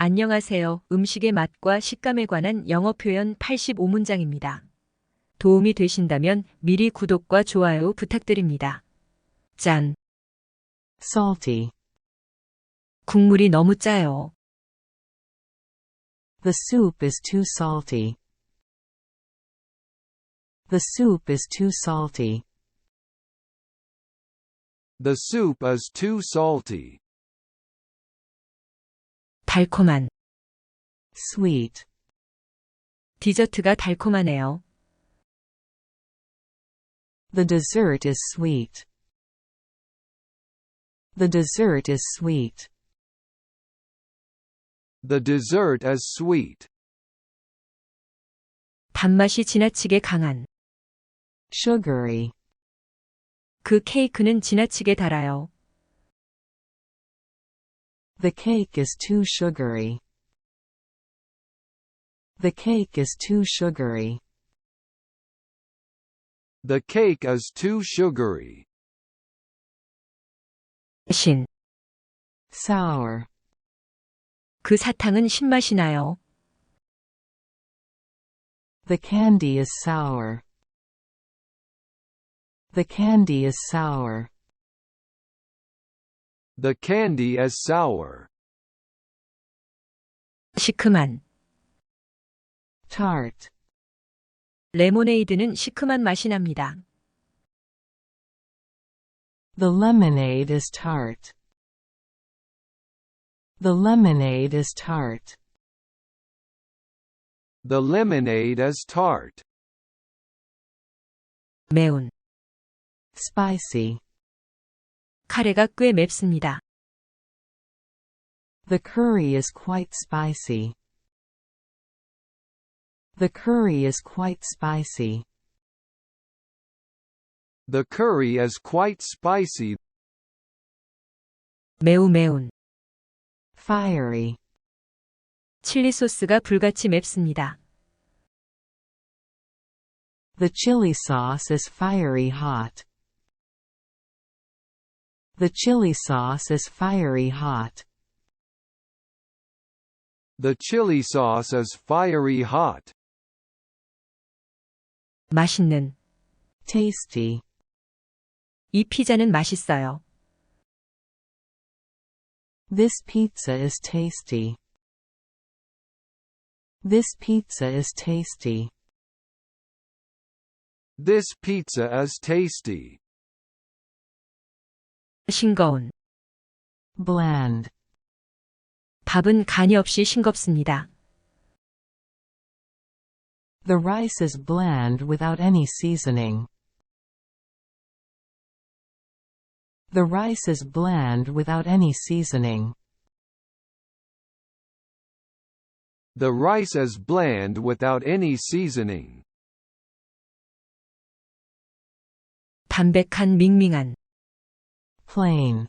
안녕하세요. 음식의 맛과 식감에 관한 영어 표현 85문장입니다. 도움이 되신다면 미리 구독과 좋아요 부탁드립니다. 짠. Salty. 국물이 너무 짜요. The soup is too salty. The soup is too salty. The soup is too salty. 달콤한. Sweet. 디저트가 달콤하네요. The dessert is sweet. The dessert is sweet. The dessert is sweet. 단맛이 지나치게 강한. Sugary. 그 케이크는 지나치게 달아요. The cake is too sugary. The cake is too sugary. The cake is too sugary. 신. Sour. 그 사탕은 신맛이 나요. The candy is sour. The candy is sour. The candy is sour. 시큼한. Tart. 레모네이드는 시큼한 맛이 납니다. The lemonade is tart. The lemonade is tart. The lemonade is tart. 매운. Spicy. 카레가 꽤 맵습니다. The curry is quite spicy. The curry is quite spicy. The curry is quite spicy. 매운. Fiery. 칠리 소스가 불같이 맵습니다. The chili sauce is fiery hot. The chili sauce is fiery hot. The chili sauce is fiery hot. 맛있는. Tasty. 이 피자는 맛있어요. This pizza is tasty. This pizza is tasty. This pizza is tasty. 싱거운. Bland. 밥은 간이 없이 싱겁습니다. The rice is bland without any seasoning. The rice is bland without any seasoning. The rice is bland without any seasoning. 담백한 밍밍한. Plain.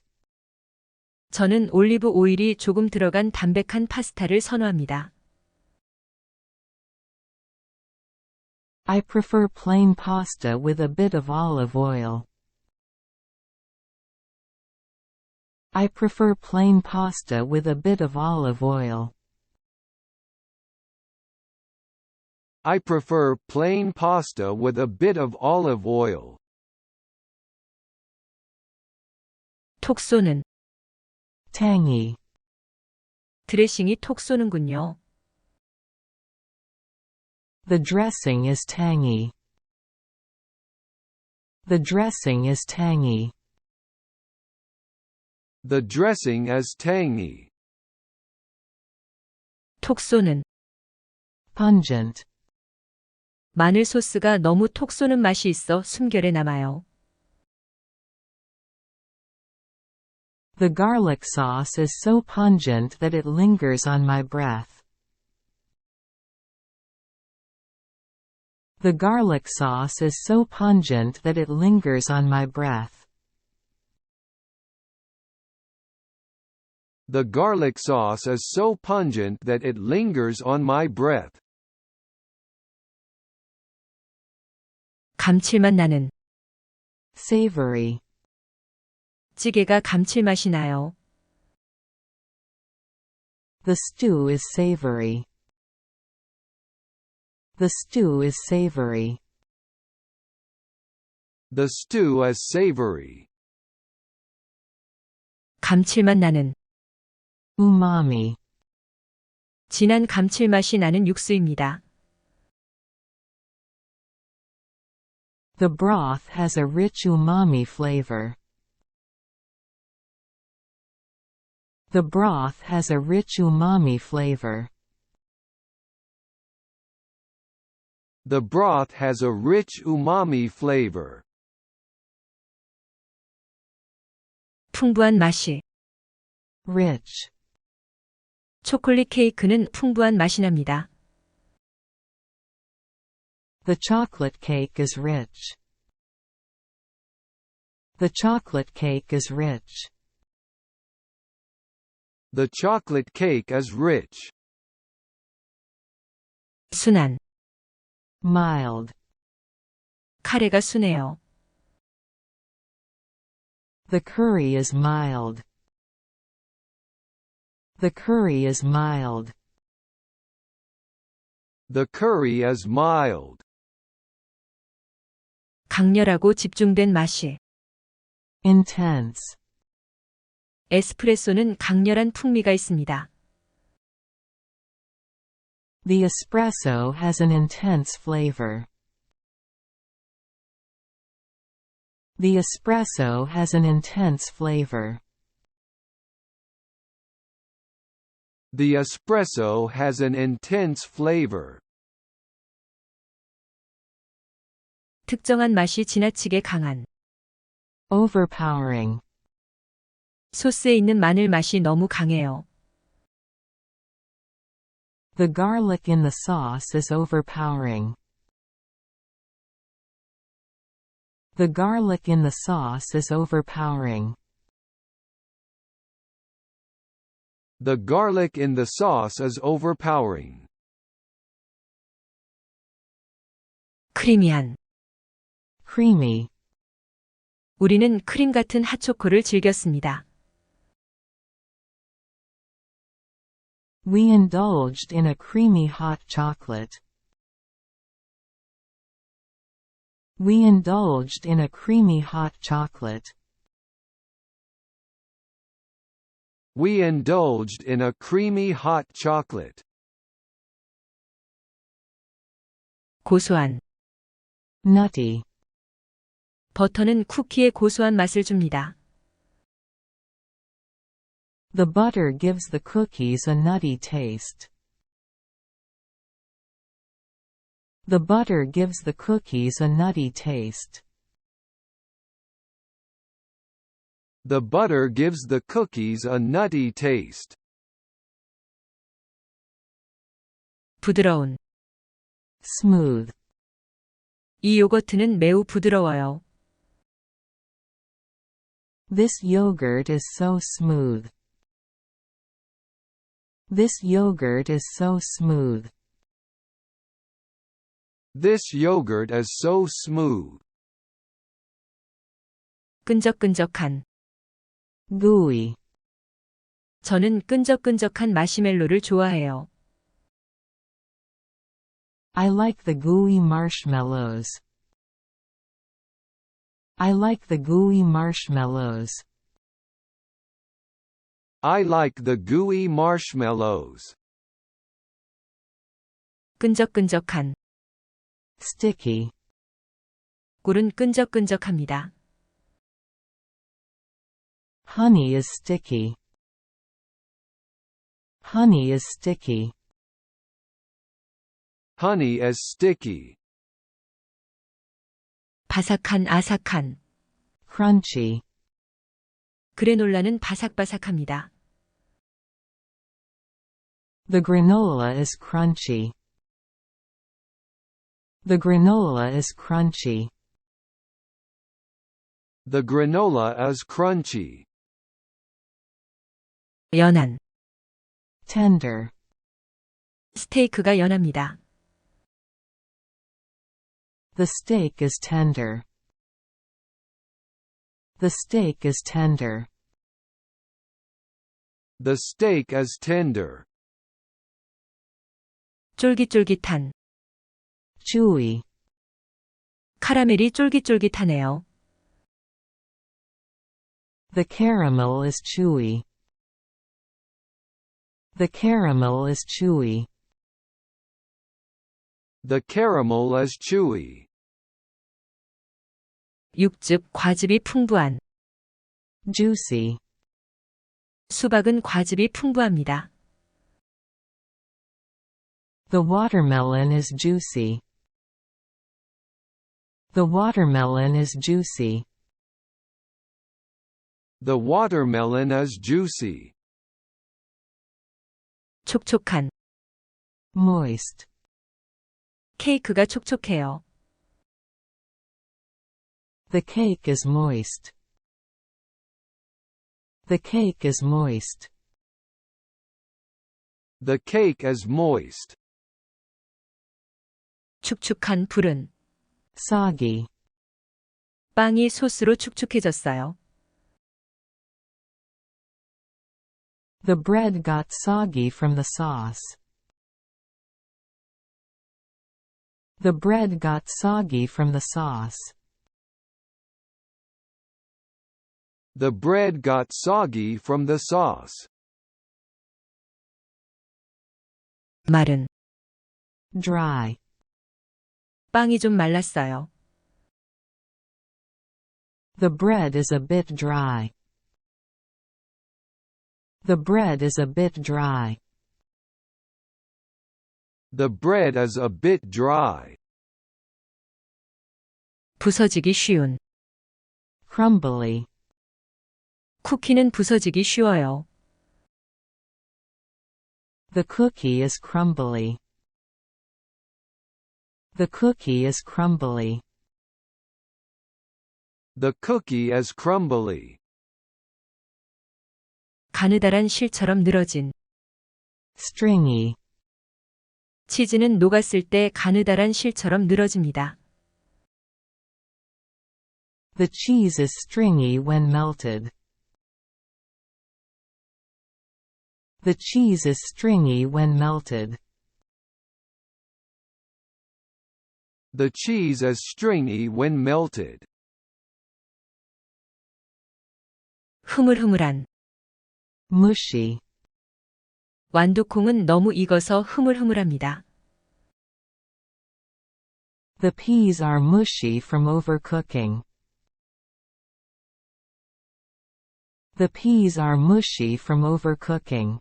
저는 올리브 오일이 조금 들어간 담백한 파스타를 선호합니다. I prefer plain pasta with a bit of olive oil. I prefer plain pasta with a bit of olive oil. I prefer plain pasta with a bit of olive oil. 톡 쏘는. Tangy. 드레싱이 톡 쏘는군요. The dressing is tangy. The dressing is tangy. The dressing is tangy. 톡 쏘는. Pungent. 마늘 소스가 너무 톡 쏘는 맛이 있어 숨결에 남아요. The garlic sauce is so pungent that it lingers on my breath. The garlic sauce is so pungent that it lingers on my breath. The garlic sauce is so pungent that it lingers on my breath. 감칠맛 나는. Savory. 찌개가 감칠맛이 나요. The stew is savory. The stew is savory. The stew is savory. 감칠맛 나는, Umami. 진한 감칠맛이 나는 육수입니다. The broth has a rich umami flavor. The broth has a rich umami flavor. The broth has a rich umami flavor. 풍부한 맛이, Rich. 초콜릿 케이크는 풍부한 맛이 납니다. The chocolate cake is rich. The chocolate cake is rich. The chocolate cake is rich. 순한, Mild. 카레가 순해요. The curry is mild. The curry is mild. The curry is mild. 강렬하고 집중된 맛이, Intense. 에스프레소는 강렬한 풍미가 있습니다. The espresso has an intense flavor. The espresso has an intense flavor. The espresso has an intense flavor. 특정한 맛이 지나치게 강한, Overpowering. 소스에 있는 마늘 맛이 너무 강해요. The garlic in the sauce is overpowering. The garlic in the sauce is overpowering. The garlic in the sauce is overpowering. 크리미한, Creamy. 우리는 크림 같은 핫초코를 즐겼습니다. We indulged in a creamy hot chocolate. We indulged in a creamy hot chocolate. We indulged in a creamy hot chocolate. 고소한, Nutty. 버터는 쿠키에 고소한 맛을 줍니다. The butter gives the cookies a nutty taste. The butter gives the cookies a nutty taste. The butter gives the cookies a nutty taste. 부드러운, Smooth. 이 요거트는 매우 부드러워요. This yogurt is so smooth. This yogurt is so smooth. This yogurt is so smooth. 끈적끈적한, Gooey. 저는 끈적끈적한 마시멜로를 좋아해요. I like the gooey marshmallows. I like the gooey marshmallows. I like the gooey marshmallows. 끈적끈적한, Sticky. 꿀은 끈적끈적합니다. Honey is sticky. Honey is sticky. Honey is sticky. 바삭한 아삭한, Crunchy. 그래놀라는 바삭바삭합니다. The granola is crunchy. The granola is crunchy. The granola is crunchy. 연한, Tender. 스테이크가 연합니다. The steak is tender. The steak is tender. The steak is tender. 쫄깃쫄깃한. chewy, 카라멜이 쫄깃쫄깃하네요. the caramel is chewy. The caramel is chewy. The caramel is chewy. 육즙, 과즙이 풍부한. Juicy, 수박은 과즙이 풍부합니다. the watermelon is juicy. The watermelon is juicy. The watermelon is juicy. 촉촉한. Moist, 케이크가 촉촉해요. the cake is moist. The cake is moist. The cake is moist. 축축한 불은. Soggy, 빵이 소스로 축축해졌어요. the bread got soggy from the sauce. The bread got soggy from the sauce. The bread got soggy from the sauce. 마른. Dry, 빵이 좀 말랐어요. the bread is a bit dry. The bread is a bit dry. The bread is a bit dry. 부서지기 쉬운. Crumbly, 쿠키는 부서지기 쉬워요. the cookie is crumbly. The cookie is crumbly. The cookie is crumbly. 가느다란 실처럼 늘어진. Stringy, 치즈는 녹았을 때 가느다란 실처럼 늘어집니다. the cheese is stringy when melted. The cheese is stringy when melted. The cheese is stringy when melted. 흐물흐물한. Mushy, 완두콩은 너무 익어서 흐물흐물합니다. the peas are mushy from overcooking. The peas are mushy from overcooking.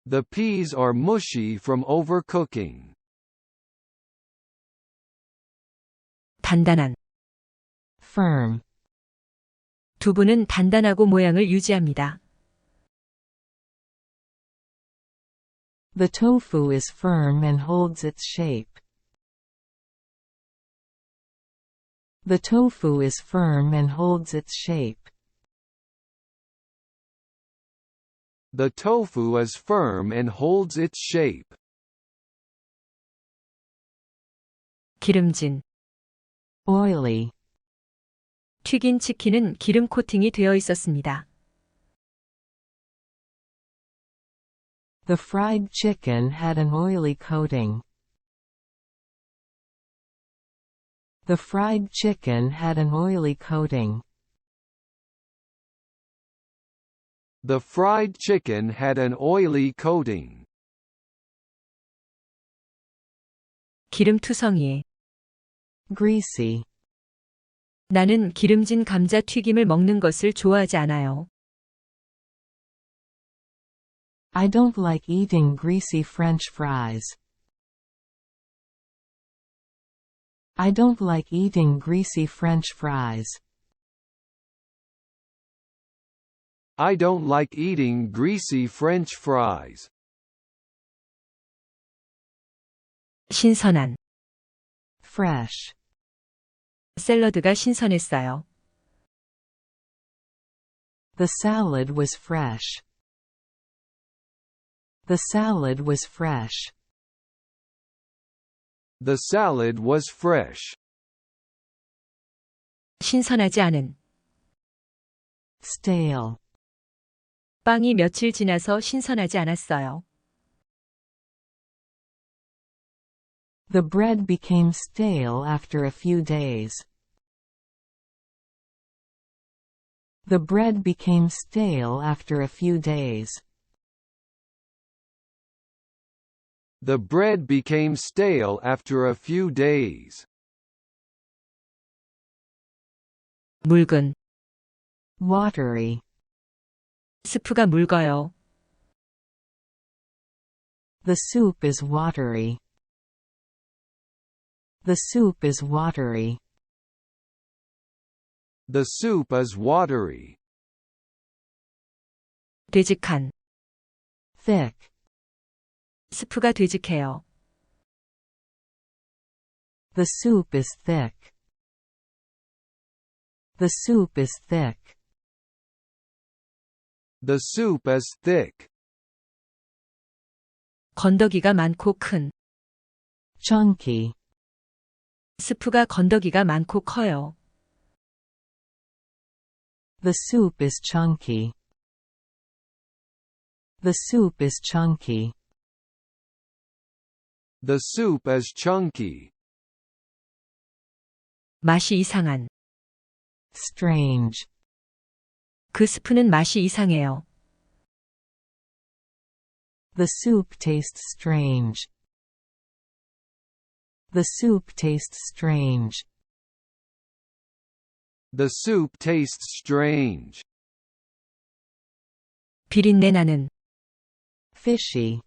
The peas are mushy from overcooking. 단단한. Firm, 두부는 단단하고 모양을 유지합니다. the tofu is firm and holds its shape. The tofu is firm and holds its shape. The tofu is firm and holds its shape. 기름진. Oily, 튀긴 치킨은 기름 코팅이 되어 있었습니다. the fried chicken had an oily coating. The fried chicken had an oily coating. The fried chicken had an oily coating. 기름투성이. Greasy, 나는 기름진 감자 튀김을 먹는 것을 좋아하지 않아요. I don't like eating greasy French fries. I don't like eating greasy French fries. I don't like eating greasy French fries. 신선한. Fresh, 샐러드가 신선했어요. the salad was fresh. The salad was fresh. The salad was fresh. 신선하지 않은. Stale, 빵이 며칠 지나서 신선하지 않았어요. The bread became stale after a few days. The bread became stale after a few days. The bread became stale after a few days. 묽은, Watery. 스프가 묽어요. The soup is watery. The soup is watery. The soup is watery. 되직한, Thick. 스프가 되직해요. The soup is thick. The soup is thick. The soup is thick. 건더기가 많고 큰, Chunky. 스프가 건더기가 많고 커요. The soup is chunky. The soup is chunky. The soup is chunky. 맛이 이상한, Strange. 그 스프는 맛이 이상해요. The soup tastes strange. The soup tastes strange. The soup tastes strange. 비린내 나는, Fishy.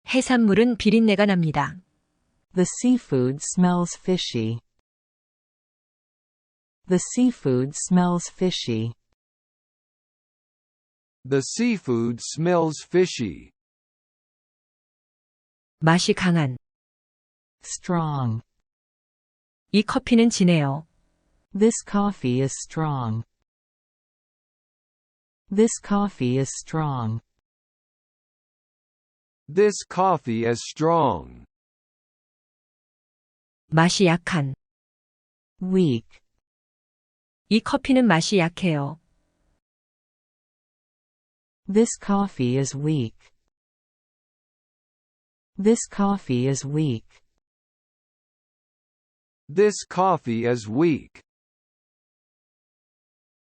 해산물은 비린내가 납니다. The seafood smells fishy. The seafood smells fishy. The seafood smells fishy. 맛이 강한, Strong. 이 커피는 진해요. This coffee is strong. This coffee is strong. This coffee is strong. 맛이 약한, Weak. 이 커피는 맛이 약해요. This coffee is weak. This coffee is weak. This coffee is weak.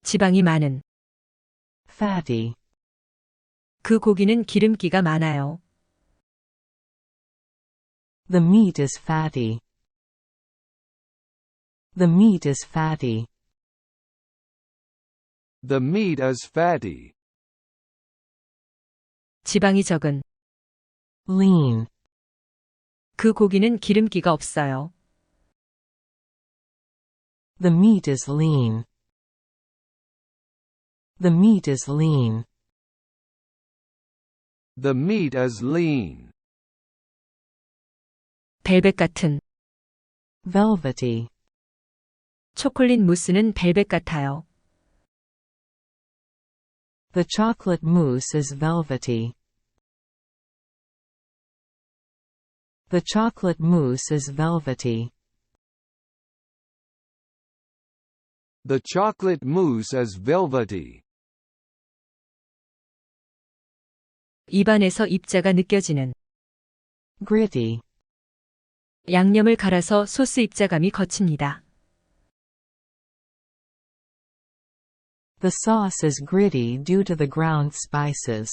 지방이 많은, Fatty. 그 고기는 기름기가 많아요. The meat is fatty. The meat is fatty. The meat is fatty. 지방이 적은, Lean. 그 고기는 기름기가 없어요. The meat is lean. The meat is lean. The meat is lean. 벨벳 같은, Velvety. 초콜릿 무스는 벨벳 같아요. The chocolate mousse is velvety. The chocolate mousse is velvety. The chocolate mousse is velvety. 입안에서 입자가 느껴지는, Gritty. 양념을 갈아서 소스 입자감이 거칩니다. The sauce is gritty due to the ground spices.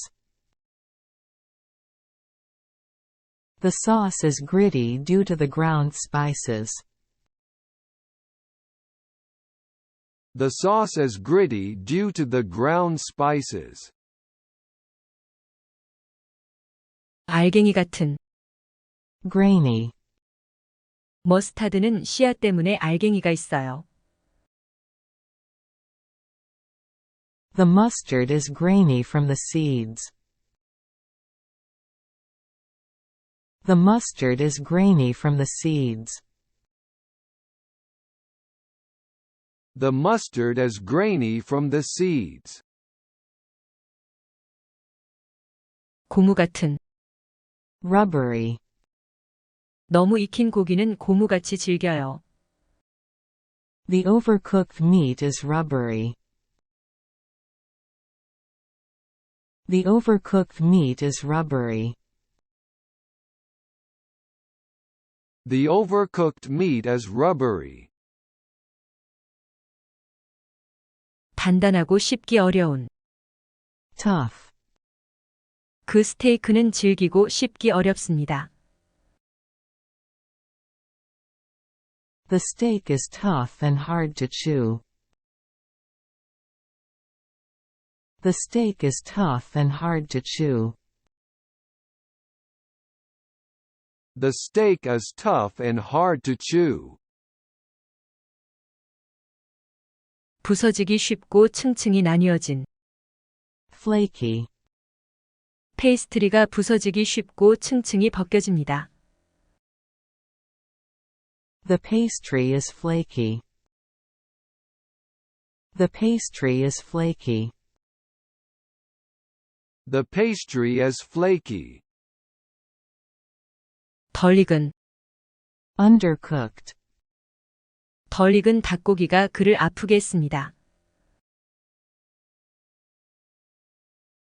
The sauce is gritty due to the ground spices. The sauce is gritty due to the ground spices. 알갱이 같은, Grainy. 머스타드는 씨앗 때문에 알갱이가 있어요. The mustard is grainy from the seeds. The mustard is grainy from the seeds. The mustard is grainy from the seeds. 고무 같은, Rubbery. 너무 익힌 고기는 고무같이 질겨요. The overcooked meat is rubbery. The overcooked meat is rubbery. The overcooked meat is rubbery. 단단하고 씹기 어려운. Tough. 그 스테이크는 질기고 씹기 어렵습니다. The steak is tough and hard to chew. The steak is tough and hard to chew. The steak is tough and hard to chew. 부서지기 쉽고 층층이 나뉘어진. Flaky. 페이스트리가 부서지기 쉽고 층층이 벗겨집니다. The pastry is flaky. The pastry is flaky. The pastry is flaky. 덜 익은. Undercooked. 덜 익은 닭고기가 그를 아프게 했습니다.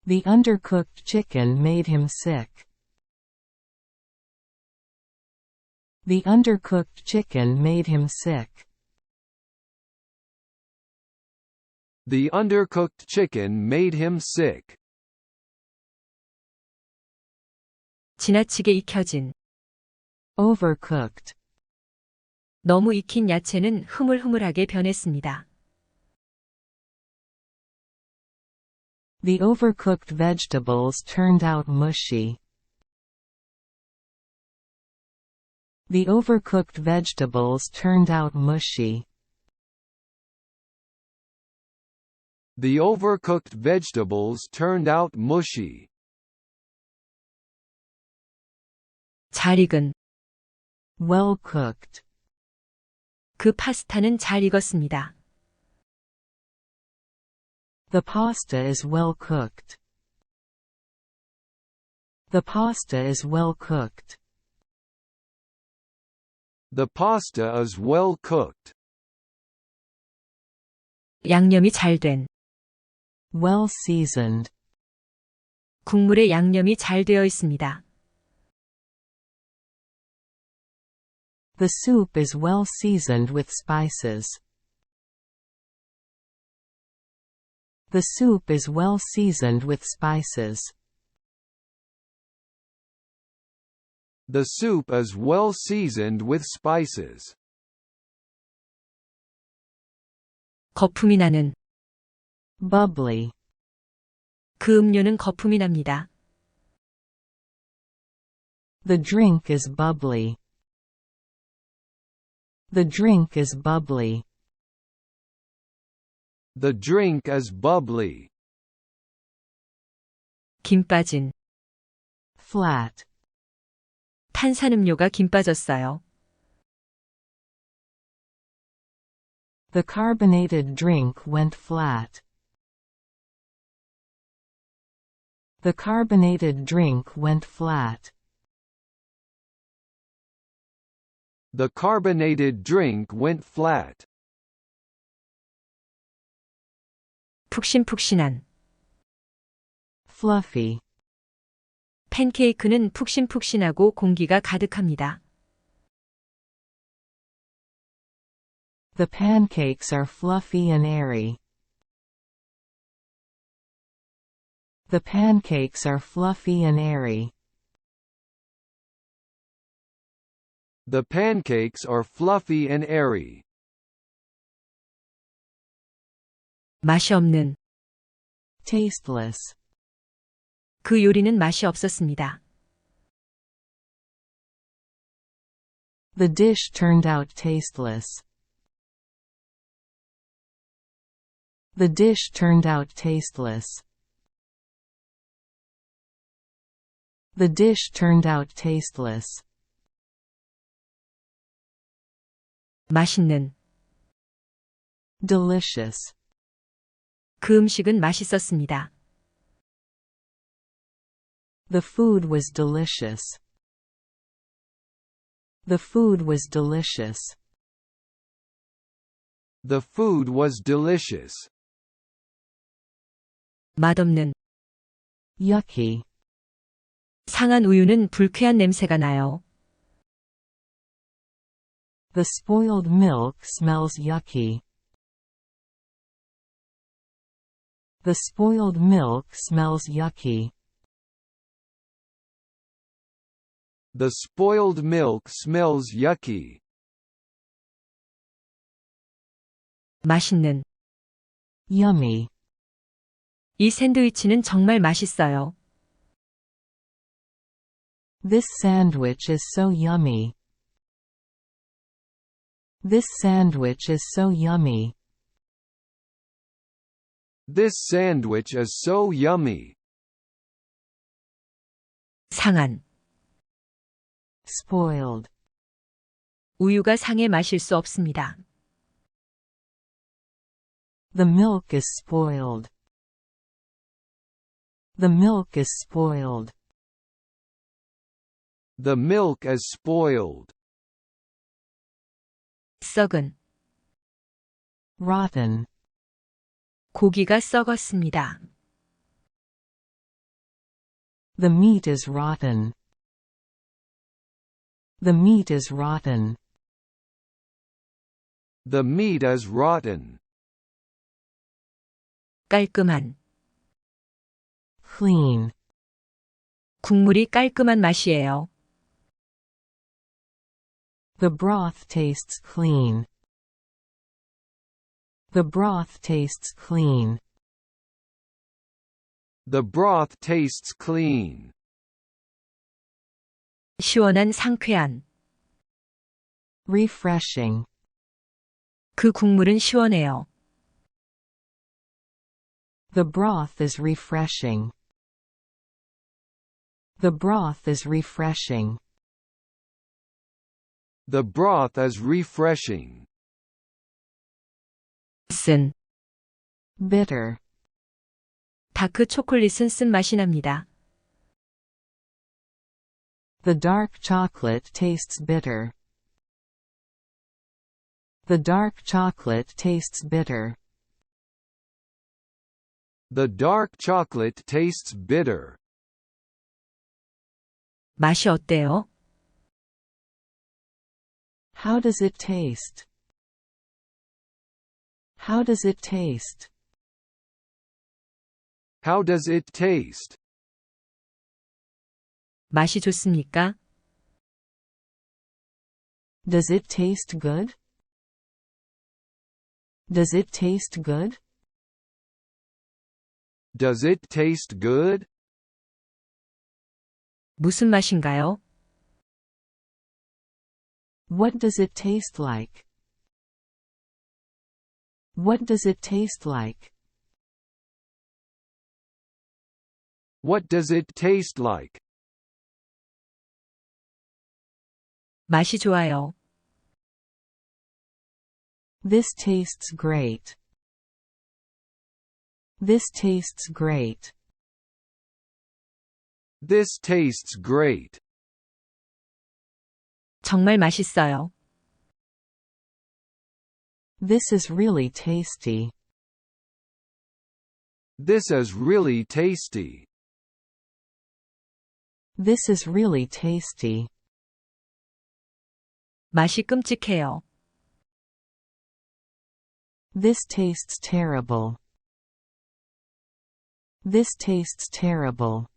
The undercooked chicken made him sick. The undercooked chicken made him sick. The undercooked chicken made him sick. 지나치게 익혀진. Overcooked. 너무 익힌 야채는 흐물흐물하게 변했습니다. The overcooked vegetables turned out mushy. The overcooked vegetables turned out mushy. The overcooked vegetables turned out mushy. 잘 익은. Well cooked. 그 파스타는 잘 익었습니다. The pasta is well cooked. The pasta is well cooked. The pasta is well cooked. 양념이 잘 된. Well seasoned. 국물에 양념이 잘 되어 있습니다. The soup is well seasoned with spices. The soup is well seasoned with spices. The soup is well seasoned with spices. 거품이 나는. Bubbly. 그 음료는 거품이 납니다. The drink is bubbly. The drink is bubbly. The drink is bubbly. 김 빠진. Flat. 탄산음료가 김 빠졌어요. The carbonated drink went flat. The carbonated drink went flat. The carbonated drink went flat. 푹신푹신한. Fluffy. 팬케이크는 푹신푹신하고 공기가 가득합니다. The pancakes are fluffy and airy. The pancakes are fluffy and airy. The pancakes are fluffy and airy. 맛이 없는. Tasteless. 그 요리는 맛이 없었습니다. The dish turned out tasteless. The dish turned out tasteless. The dish turned out tasteless. 맛있는. Delicious. 그 음식은 맛있었습니다. The food was delicious. The food was delicious. The food was delicious. 맛없는. yucky, 상한 우유는 불쾌한 냄새가 나요. the spoiled milk smells yucky. The spoiled milk smells yucky. The spoiled milk smells yucky. 맛있는. Yummy. 이 샌드위치는 정말 맛있어요. This sandwich is so yummy. This sandwich is so yummy. This sandwich is so yummy. 상한. Spoiled. 우유가 상해 마실 수 없습니다. The milk is spoiled. The milk is spoiled. The milk is spoiled. 썩은. Rotten. 고기가 썩었습니다. The meat is rotten. The meat is rotten. The meat is rotten. 깔끔한. Clean. 국물이 깔끔한 맛이에요. The broth tastes clean. The broth tastes clean. The broth tastes clean. 시원한 상쾌한. Refreshing. 그 국물은 시원해요. The broth is refreshing. The broth is refreshing. The broth is refreshing. 쓴. Bitter. 다크 초콜릿은 쓴맛이 납니다. The dark chocolate tastes bitter. The dark chocolate tastes bitter. The dark chocolate tastes bitter. 맛이 어때요? How does it taste? How does it taste? How does it taste? 맛이 좋습니까? Does it taste good? Does it taste good? Does it taste good? 무슨 맛인가요? What does it taste like? What does it taste like? What does it taste like? 맛이 좋아요. This tastes great. This tastes great. This tastes great. 정말 맛있어요. This is really tasty. This is really tasty. This is really tasty. 맛이 끔찍해요. This tastes terrible. This tastes terrible.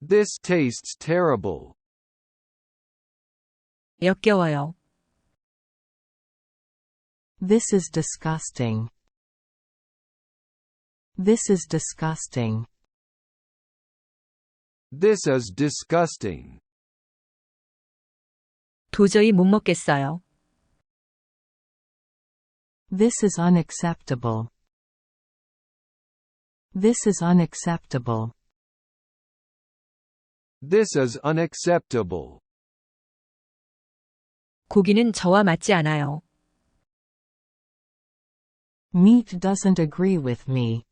This tastes terrible. 역겨워요. This is disgusting. This is disgusting. This is disgusting. 도저히 못 먹겠어요. This is unacceptable. This is unacceptable. This is unacceptable. 고기는 저와 맞지 않아요. Meat doesn't agree with me.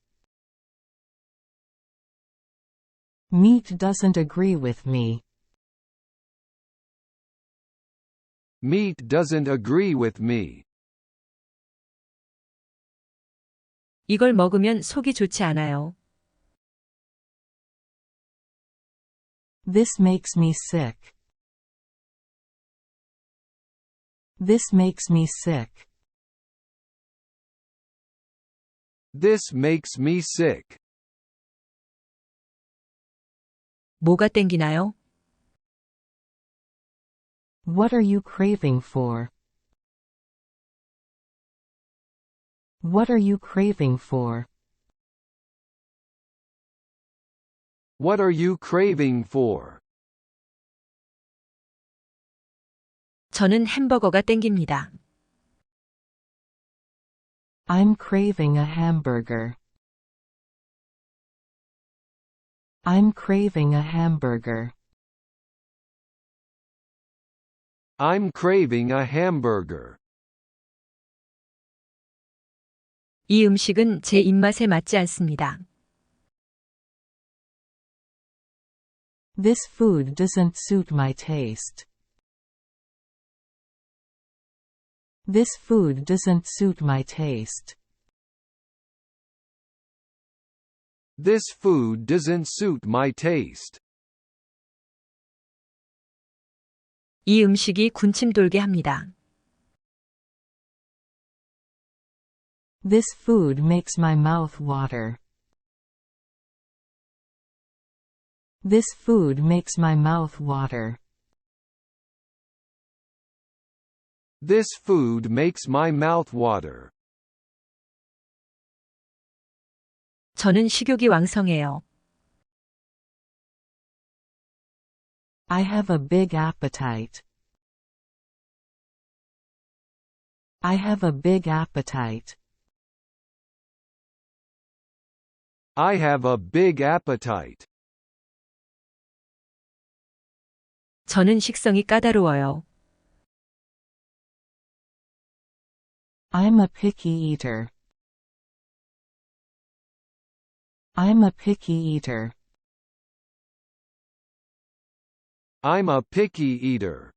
Meat doesn't agree with me. Meat doesn't agree with me. 이걸 먹으면 속이 좋지 않아요. This makes me sick. This makes me sick. This makes me sick. 뭐가 땡기나요? What are you craving for? What are you craving for? What are you craving for? 저는 햄버거가 땡깁니다. I'm craving a hamburger. I'm craving a hamburger. I'm craving a hamburger. 이 음식은 제 입맛에 맞지 않습니다. This food doesn't suit my taste. This food doesn't suit my taste. This food doesn't suit my taste. 이 음식이 군침 돌게 합니다. This food makes my mouth water. This food makes my mouth water. This food makes my mouth water. 저는 식욕이 왕성해요. I have a big appetite. I have a big appetite. I have a big appetite. 저는 식성이 까다로워요. I'm a picky eater. I'm a picky eater. I'm a picky eater.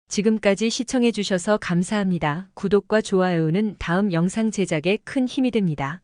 지금까지 시청해 주셔서 감사합니다. 구독과 좋아요는 다음 영상 제작에 큰 힘이 됩니다.